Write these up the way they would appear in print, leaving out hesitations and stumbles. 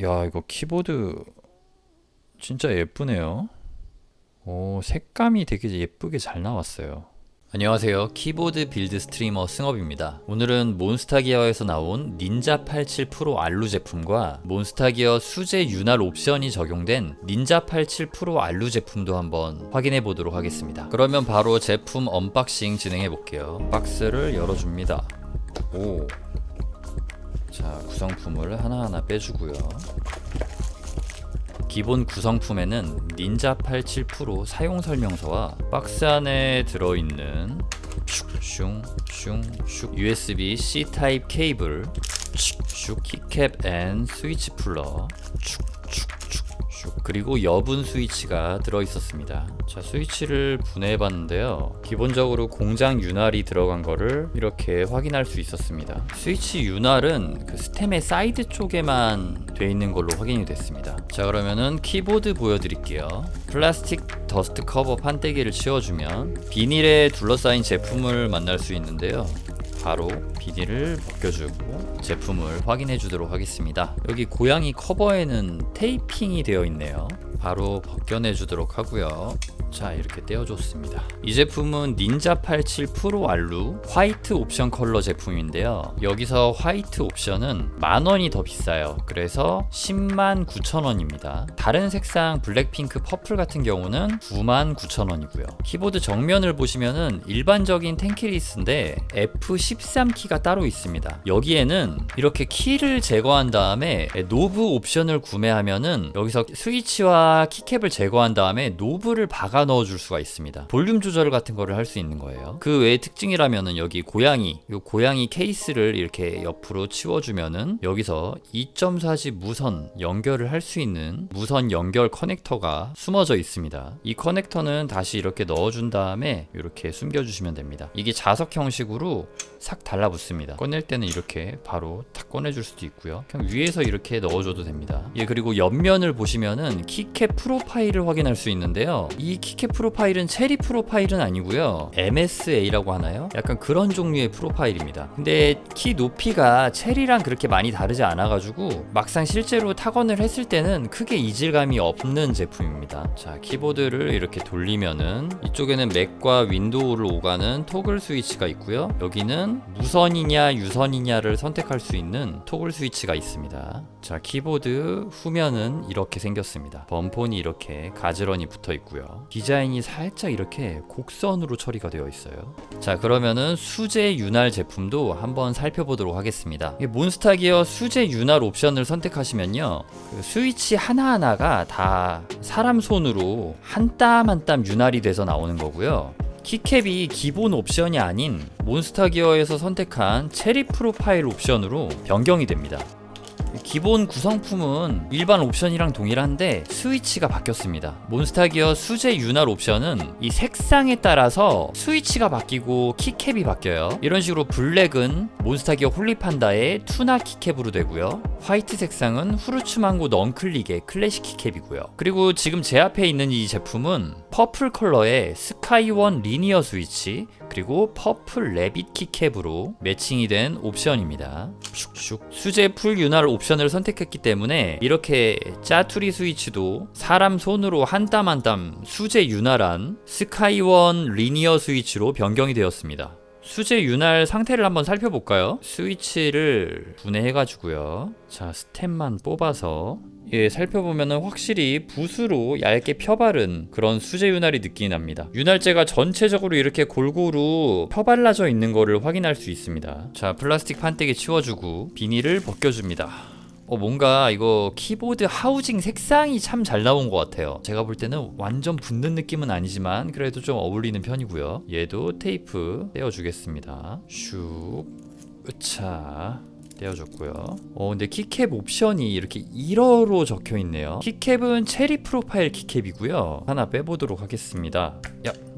야, 이거 키보드 진짜 예쁘네요. 오, 색감이 되게 예쁘게 잘 나왔어요. 안녕하세요. 키보드 빌드 스트리머 승업입니다. 오늘은 몬스타기어에서 나온 닌자 87 프로 알루 제품과 몬스타기어 수제 윤활 옵션이 적용된 닌자 87 프로 알루 제품도 한번 확인해 보도록 하겠습니다. 그러면 바로 제품 언박싱 진행해 볼게요. 박스를 열어줍니다. 오, 자, 구성품을 하나하나 빼주고요. 기본 구성품에는 닌자 87 프로 사용 설명서와 박스 안에 들어있는 슉 USB-C 타입 케이블, 슉 키캡 앤 스위치 풀러, 그리고 여분 스위치가 들어있었습니다. 자, 스위치를 분해해봤는데요. 기본적으로 공장 윤활이 들어간 거를 이렇게 확인할 수 있었습니다. 스위치 윤활은 그 스템의 사이드 쪽에만 돼 있는 걸로 확인이 됐습니다. 자, 그러면은 키보드 보여드릴게요. 플라스틱 더스트 커버 판때기를 씌워주면 비닐에 둘러싸인 제품을 만날 수 있는데요. 바로 비닐을 벗겨주고 제품을 확인해 주도록 하겠습니다. 여기 고양이 커버에는 테이핑이 되어 있네요. 바로 벗겨내 주도록 하고요. 자, 이렇게 떼어줬습니다. 이 제품은 닌자 87 프로 알루 화이트 옵션 컬러 제품인데요. 여기서 화이트 옵션은 10,000원이 더 비싸요. 그래서 109,000원입니다. 다른 색상 블랙핑크 퍼플 같은 경우는 99,000원이고요. 키보드 정면을 보시면은 일반적인 텐키리스인데 F13 키가 따로 있습니다. 여기에는 이렇게 키를 제거한 다음에 노브 옵션을 구매하면은 여기서 스위치와 키캡을 제거한 다음에 노브를 박아 넣어줄 수가 있습니다. 볼륨 조절 같은 거를 할 수 있는 거예요. 그 외의 특징이라면은 여기 고양이 케이스를 이렇게 옆으로 치워주면은 여기서 2.4G 무선 연결을 할 수 있는 무선 연결 커넥터가 숨어져 있습니다. 이 커넥터는 다시 이렇게 넣어준 다음에 이렇게 숨겨주시면 됩니다. 이게 자석 형식으로 싹 달라붙습니다. 꺼낼 때는 이렇게 바로 탁 꺼내줄 수도 있고요. 그냥 위에서 이렇게 넣어줘도 됩니다. 예, 그리고 옆면을 보시면은 키캡 프로파일을 확인할 수 있는데요. 이 키캡 프로파일은 체리 프로파일은 아니고요. MSA라고 하나요? 약간 그런 종류의 프로파일입니다. 근데 키 높이가 체리랑 그렇게 많이 다르지 않아가지고 막상 실제로 타건을 했을 때는 크게 이질감이 없는 제품입니다. 자, 키보드를 이렇게 돌리면은 이쪽에는 맥과 윈도우를 오가는 토글 스위치가 있고요. 여기는 무선이냐 유선이냐를 선택할 수 있는 토글 스위치가 있습니다. 자, 키보드 후면은 이렇게 생겼습니다. 범폰이 이렇게 가지런히 붙어 있고요. 디자인이 살짝 이렇게 곡선으로 처리가 되어 있어요. 자, 그러면은 수제 윤활 제품도 한번 살펴보도록 하겠습니다. 몬스타기어 수제 윤활 옵션을 선택하시면요, 그 스위치 하나하나가 다 사람 손으로 한 땀 한 땀 윤활이 돼서 나오는 거고요. 키캡이 기본 옵션이 아닌 몬스타기어에서 선택한 체리 프로파일 옵션으로 변경이 됩니다. 기본 구성품은 일반 옵션이랑 동일한데 스위치가 바뀌었습니다. 몬스타기어 수제 윤활 옵션은 이 색상에 따라서 스위치가 바뀌고 키캡이 바뀌어요. 이런 식으로 블랙은 몬스타기어 홀리판다의 투나 키캡으로 되고요. 화이트 색상은 후르츠망고 넌클릭의 클래식 키캡이고요. 그리고 지금 제 앞에 있는 이 제품은 퍼플 컬러의 스카이원 리니어 스위치, 그리고 퍼플 레빗 키캡으로 매칭이 된 옵션입니다. 수제 풀 윤활 옵션을 선택했기 때문에 이렇게 짜투리 스위치도 사람 손으로 한 땀 한 땀 수제 윤활한 스카이원 리니어 스위치로 변경이 되었습니다. 수제 윤활 상태를 한번 살펴볼까요? 스위치를 분해해가지고요. 자, 스템만 뽑아서 살펴보면은 확실히 붓으로 얇게 펴바른 그런 수제 윤활이 느낌이 납니다. 윤활제가 전체적으로 이렇게 골고루 펴발라져 있는 거를 확인할 수 있습니다. 자, 플라스틱 판때기 치워주고 비닐을 벗겨줍니다. 뭔가 이거 키보드 하우징 색상이 참 잘 나온 것 같아요. 제가 볼 때는 완전 붙는 느낌은 아니지만 그래도 좀 어울리는 편이고요. 얘도 테이프 떼어주겠습니다. 슉, 으차, 떼어줬고요. 근데 키캡 옵션이 이렇게 1어로 적혀 있네요. 키캡은 체리 프로파일 키캡이고요. 하나 빼보도록 하겠습니다.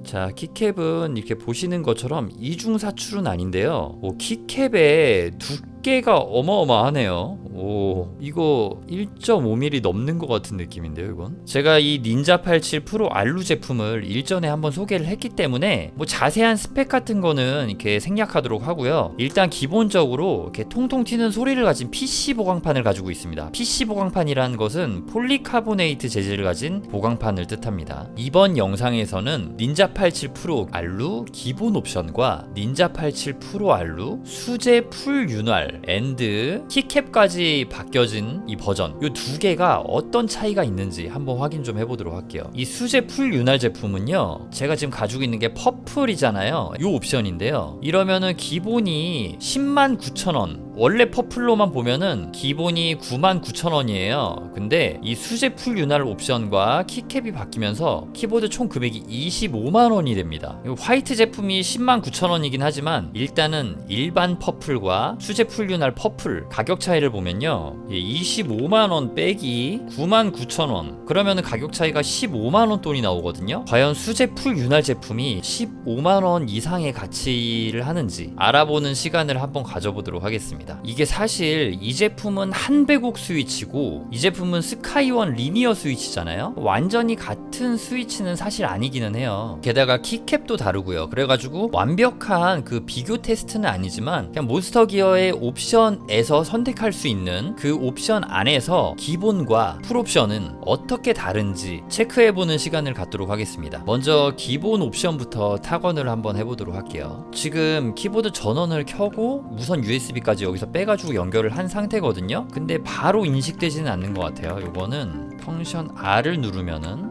자, 키캡은 이렇게 보시는 것처럼 이중사출은 아닌데요. 키캡의 두께가 어마어마하네요. 오, 이거 1.5mm 넘는 것 같은 느낌인데요, 이건. 제가 이 닌자 87 프로 알루 제품을 일전에 한번 소개를 했기 때문에 뭐 자세한 스펙 같은 거는 이렇게 생략하도록 하고요. 일단 기본적으로 이렇게 통통 튀는 소리를 가진 PC 보강판을 가지고 있습니다. PC 보강판이라는 것은 폴리카보네이트 재질을 가진 보강판을 뜻합니다. 이번 영상에서는 닌자 87 프로 알루 기본 옵션과 닌자 87 프로 알루 수제 풀 윤활 앤드 키캡까지 바뀌어진 이 버전, 이 두 개가 어떤 차이가 있는지 한번 확인 좀 해보도록 할게요. 이 수제 풀 윤활 제품은요, 제가 지금 가지고 있는 게 퍼플이잖아요. 이 옵션인데요, 이러면은 기본이 109,000원, 원래 퍼플로만 보면은 기본이 99,000원이에요. 근데 이 수제 풀 윤활 옵션과 키캡이 바뀌면서 키보드 총 금액이 25만원이 됩니다. 화이트 제품이 109,000원이긴 하지만 일단은 일반 퍼플과 수제 풀 윤활 퍼플 가격 차이를 보면요, 25만원 빼기 99,000원, 그러면은 가격 차이가 15만원 돈이 나오거든요. 과연 수제 풀 윤활 제품이 15만원 이상의 가치를 하는지 알아보는 시간을 한번 가져보도록 하겠습니다. 이게 사실 이 제품은 한배곡 스위치고 이 제품은 스카이원 리니어 스위치잖아요. 완전히 같은 스위치는 사실 아니기는 해요. 게다가 키캡도 다르고요. 그래가지고 완벽한 그 비교 테스트는 아니지만 그냥 몬스터 기어의 옵션에서 선택할 수 있는 그 옵션 안에서 기본과 풀옵션은 어떻게 다른지 체크해보는 시간을 갖도록 하겠습니다. 먼저 기본 옵션부터 타건을 한번 해보도록 할게요. 지금 키보드 전원을 켜고 무선 USB까지 여기서 빼가지고 연결을 한 상태거든요. 근데 바로 인식되지는 않는 것 같아요. 요거는 펑션 R을 누르면은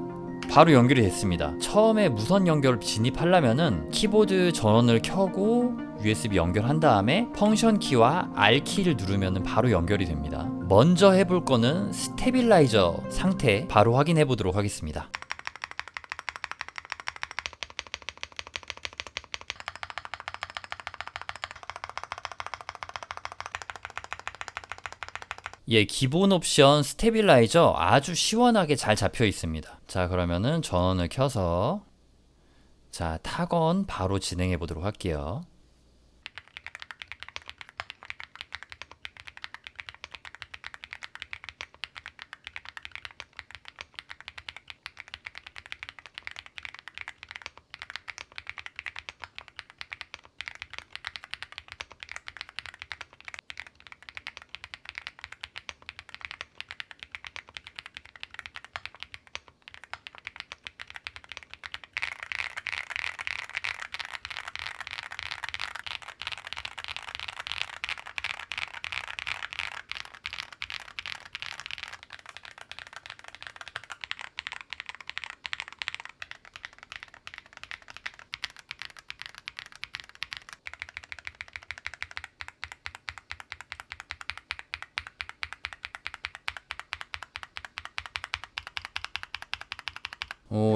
바로 연결이 됐습니다. 처음에 무선 연결을 진입하려면은 키보드 전원을 켜고 USB 연결한 다음에 펑션 키와 R 키를 누르면은 바로 연결이 됩니다. 먼저 해볼 거는 스테빌라이저 상태 바로 확인해 보도록 하겠습니다. 예, 기본 옵션 스테빌라이저 아주 시원하게 잘 잡혀 있습니다. 자, 그러면은 전원을 켜서 자, 타건 바로 진행해 보도록 할게요.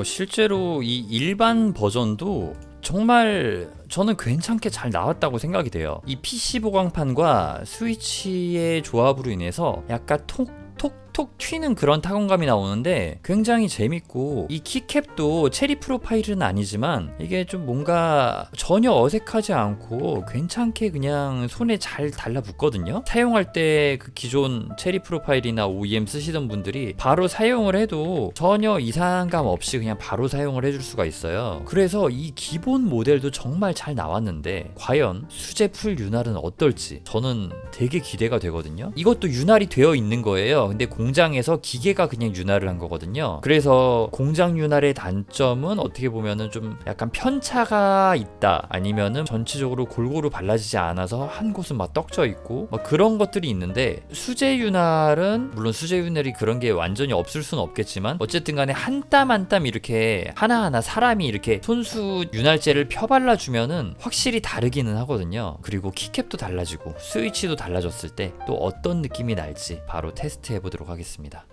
실제로 이 일반 버전도 정말 저는 괜찮게 잘 나왔다고 생각이 돼요. 이 PC 보강판과 스위치의 조합으로 인해서 약간 톡톡 튀는 그런 타건감이 나오는데 굉장히 재밌고, 이 키캡도 체리 프로파일은 아니지만 이게 좀 뭔가 전혀 어색하지 않고 괜찮게 그냥 손에 잘 달라붙거든요. 사용할 때 그 기존 체리 프로파일이나 OEM 쓰시던 분들이 바로 사용을 해도 전혀 이상감 없이 그냥 바로 사용을 해줄 수가 있어요. 그래서 이 기본 모델도 정말 잘 나왔는데 과연 수제 풀 윤활은 어떨지 저는 되게 기대가 되거든요. 이것도 윤활이 되어 있는 거예요. 근데 공장에서 기계가 그냥 윤활을 한 거거든요. 그래서 공장 윤활의 단점은 어떻게 보면은 좀 약간 편차가 있다, 아니면은 전체적으로 골고루 발라지지 않아서 한 곳은 막 떡져 있고 막 그런 것들이 있는데, 수제 윤활은 물론 수제 윤활이 그런 게 완전히 없을 수는 없겠지만 어쨌든 간에 한 땀 한 땀 이렇게 하나하나 사람이 이렇게 손수 윤활제를 펴발라주면은 확실히 다르기는 하거든요. 그리고 키캡도 달라지고 스위치도 달라졌을 때 또 어떤 느낌이 날지 바로 테스트 해보도록 하겠습니다.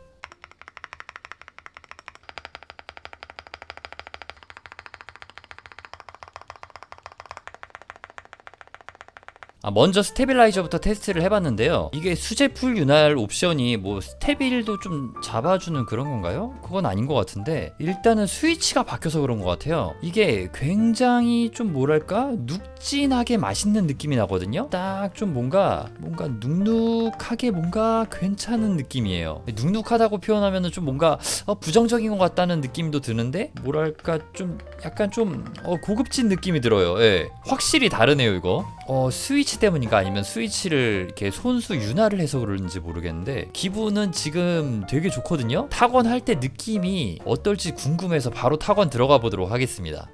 먼저 스테빌라이저부터 테스트를 해봤는데요. 이게 수제풀 윤활 옵션이 뭐 스테빌도 좀 잡아주는 그런 건가요? 그건 아닌 것 같은데 일단은 스위치가 바뀌어서 그런 것 같아요. 이게 굉장히 좀 뭐랄까 눅진하게 맛있는 느낌이 나거든요. 딱 좀 뭔가 눅눅하게 뭔가 괜찮은 느낌이에요. 눅눅하다고 표현하면은 좀 뭔가 부정적인 것 같다는 느낌도 드는데 뭐랄까 좀 약간 좀 고급진 느낌이 들어요. 예. 확실히 다르네요 이거. 스위치 때문인가 아니면 스위치를 이렇게 손수 윤활을 해서 그런지 모르겠는데 기분은 지금 되게 좋거든요. 타건할 때 느낌이 어떨지 궁금해서 바로 타건 들어가 보도록 하겠습니다.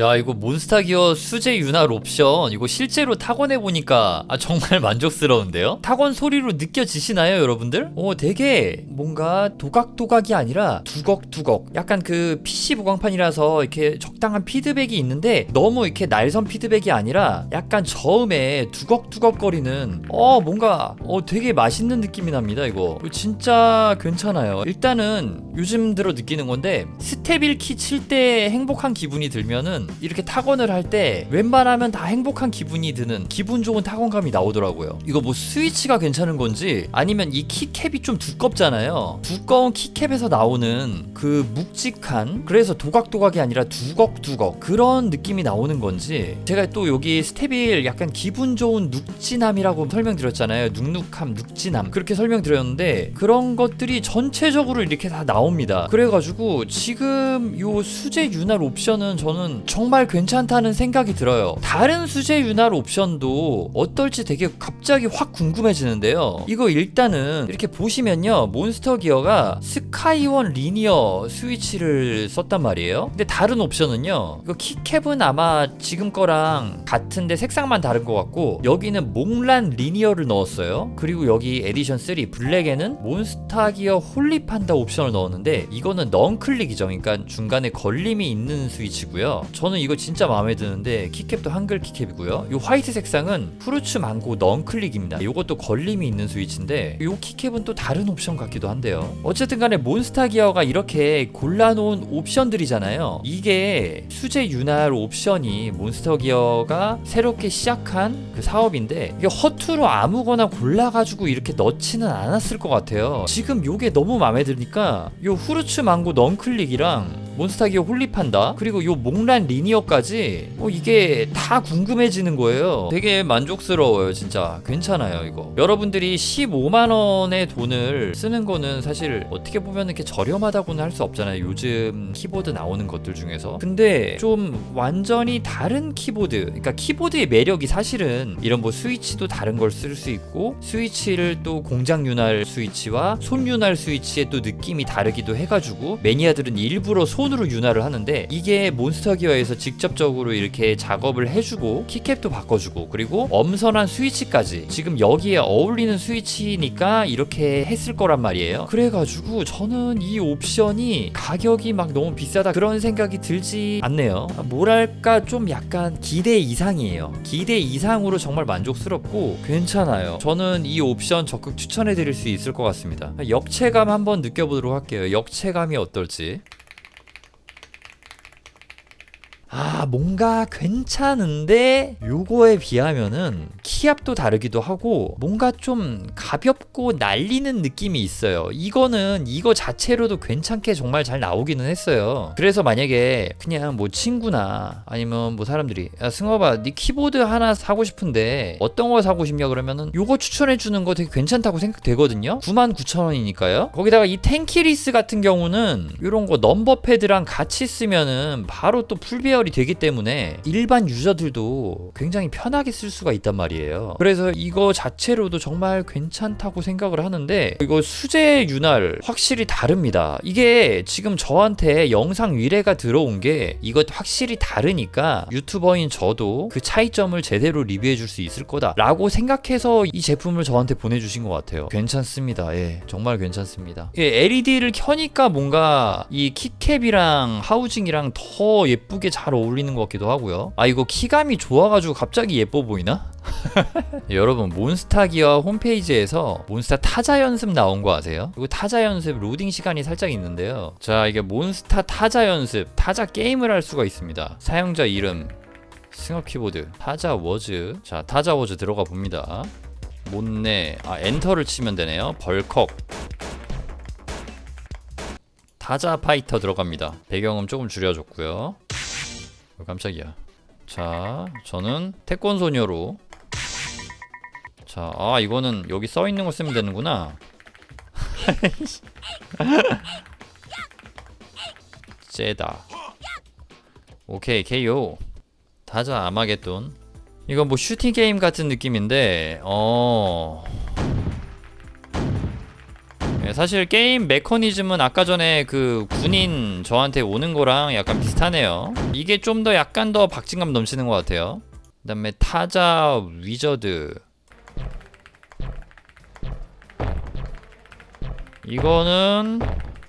야, 이거 몬스타기어 수제 윤활 옵션 이거 실제로 타건해 보니까 정말 만족스러운데요? 타건 소리로 느껴지시나요, 여러분들? 되게 뭔가 도각도각이 아니라 두걱두걱. 약간 그 PC 무광판이라서 이렇게 적당한 피드백이 있는데 너무 이렇게 날선 피드백이 아니라 약간 저음에 두걱두걱거리는 뭔가 되게 맛있는 느낌이 납니다, 이거. 진짜 괜찮아요. 일단은 요즘 들어 느끼는 건데 스테빌 키 칠 때 행복한 기분이 들면은 이렇게 타건을 할 때 웬만하면 다 행복한 기분이 드는 기분 좋은 타건감이 나오더라고요. 이거 뭐 스위치가 괜찮은 건지 아니면 이 키캡이 좀 두껍잖아요. 두꺼운 키캡에서 나오는 그 묵직한, 그래서 도각도각이 아니라 두걱두걱 그런 느낌이 나오는 건지, 제가 또 여기 스테빌 약간 기분 좋은 눅진함이라고 설명드렸잖아요. 눅눅함, 눅진함 그렇게 설명드렸는데 그런 것들이 전체적으로 이렇게 다 나옵니다. 그래가지고 지금 요 수제 윤활 옵션은 저는 정말 괜찮다는 생각이 들어요. 다른 수제 윤활 옵션도 어떨지 되게 갑자기 확 궁금해지는데요. 이거 일단은 이렇게 보시면요, 몬스터 기어가 스카이원 리니어 스위치를 썼단 말이에요. 근데 다른 옵션은요, 이거 키캡은 아마 지금 거랑 같은데 색상만 다른 것 같고, 여기는 몽란 리니어를 넣었어요. 그리고 여기 에디션 3 블랙에는 몬스터 기어 홀리판다 옵션을 넣었는데 이거는 넌클릭이죠. 그러니까 중간에 걸림이 있는 스위치고요. 저는 이거 진짜 마음에 드는데 키캡도 한글 키캡이고요. 이 화이트 색상은 프루츠 망고 넌클릭입니다. 이것도 걸림이 있는 스위치인데 이 키캡은 또 다른 옵션 같기도 한데요. 어쨌든 간에 몬스터 기어가 이렇게 골라놓은 옵션들이잖아요. 이게 수제 윤활 옵션이 몬스터 기어가 새롭게 시작한 그 사업인데 이게 허투루 아무거나 골라가지고 이렇게 넣지는 않았을 것 같아요. 지금 요게 너무 마음에 드니까 요 후르츠 망고 넌클릭이랑 몬스터 기어 홀리판다 그리고 요 몽란 리니어까지 이게 다 궁금해지는 거예요. 되게 만족스러워요. 진짜 괜찮아요. 이거 여러분들이 15만원의 돈을 쓰는 거는 사실 어떻게 보면 이렇게 저렴하다고는 할 수 없잖아요. 요즘 키보드 나오는 것들 중에서. 근데 좀 완전히 다른 키보드, 그러니까 키보드의 매력이 사실은 이런 뭐 스위치도 다른 걸 쓸 수 있고, 스위치를 또 공장 윤활 스위치와 손 윤활 스위치의 또 느낌이 다르기도 해가지고 매니아들은 일부러 손으로 윤활을 하는데, 이게 몬스터 기어에서 직접적으로 이렇게 작업을 해주고 키캡도 바꿔주고 그리고 엄선한 스위치까지 지금 여기에 어울리는 스위치니까 이렇게 했을 거란 말이에요. 그래가지고 저는 이 옵션이 가격이 막 너무 비싸다 그런 생각이 들지 않네요. 뭐랄까 좀 약간 기대 이상이에요. 기대 이상으로 정말 만족스럽고 괜찮아요. 저는 이 옵션 적극 추천해 드릴 수 있을 것 같습니다. 역체감 한번 느껴보도록 할게요. 역체감이 어떨지. 뭔가 괜찮은데 요거에 비하면은 키압도 다르기도 하고 뭔가 좀 가볍고 날리는 느낌이 있어요. 이거는 이거 자체로도 괜찮게 정말 잘 나오기는 했어요. 그래서 만약에 그냥 뭐 친구나 아니면 뭐 사람들이 야 승업아 네 키보드 하나 사고 싶은데 어떤 거 사고 싶냐 그러면은 요거 추천해주는 거 되게 괜찮다고 생각되거든요. 99,000원이니까요. 거기다가 이 텐키리스 같은 경우는 요런 거 넘버 패드랑 같이 쓰면은 바로 또 풀배열이 되기 때문에 일반 유저들도 굉장히 편하게 쓸 수가 있단 말이에요. 그래서 이거 자체로도 정말 괜찮다고 생각을 하는데 이거 수제 윤활 확실히 다릅니다. 이게 지금 저한테 영상 위례가 들어온 게 이것 확실히 다르니까 유튜버인 저도 그 차이점을 제대로 리뷰해 줄 수 있을 거다 라고 생각해서 이 제품을 저한테 보내주신 것 같아요. 괜찮습니다. 예, 정말 괜찮습니다. 예, LED를 켜니까 뭔가 이 키캡이랑 하우징이랑 더 예쁘게 잘 어울리는 것 같기도 하고요. 이거 키감이 좋아가지고 갑자기 예뻐 보이나? 여러분 몬스타기어 홈페이지에서 몬스타 타자 연습 나온 거 아세요? 그리고 타자 연습 로딩 시간이 살짝 있는데요. 자, 이게 몬스타 타자 연습 타자 게임을 할 수가 있습니다. 사용자 이름 승업 키보드 타자 워즈. 자, 타자 워즈 들어가 봅니다. 못내 엔터를 치면 되네요. 벌컥 타자 파이터 들어갑니다. 배경음 조금 줄여줬고요. 깜짝이야. 자, 저는 태권 소녀로. 자, 이거는 여기 써 있는 거 쓰면 되는구나. 째다. 오케이, KO. 타자 아마겟돈. 이건 뭐 슈팅 게임 같은 느낌인데, 사실 게임 메커니즘은 아까 전에 그 군인 저한테 오는 거랑 약간 비슷하네요. 이게 좀 더 약간 더 박진감 넘치는 것 같아요. 그 다음에 타자 위저드. 이거는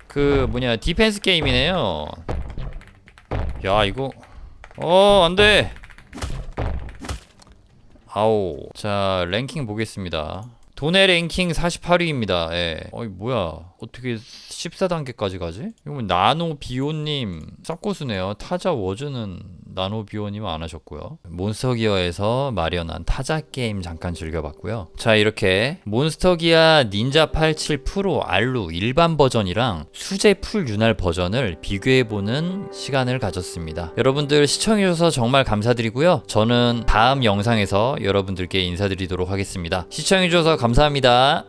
그 뭐냐 디펜스 게임이네요. 야 이거 안돼. 자 랭킹 보겠습니다. 도내 랭킹 48위입니다. 예. 뭐야 어떻게 14단계까지 가지? 이거 나노 비오님 쌉고수네요. 타자 워즈는 나노 비오님 안 하셨고요. 몬스터기어에서 마련한 타자 게임 잠깐 즐겨봤고요. 자, 이렇게 몬스터기어 닌자 87 프로 알루 일반 버전이랑 수제 풀 윤활 버전을 비교해보는 시간을 가졌습니다. 여러분들 시청해주셔서 정말 감사드리고요. 저는 다음 영상에서 여러분들께 인사드리도록 하겠습니다. 시청해주셔서 감사합니다.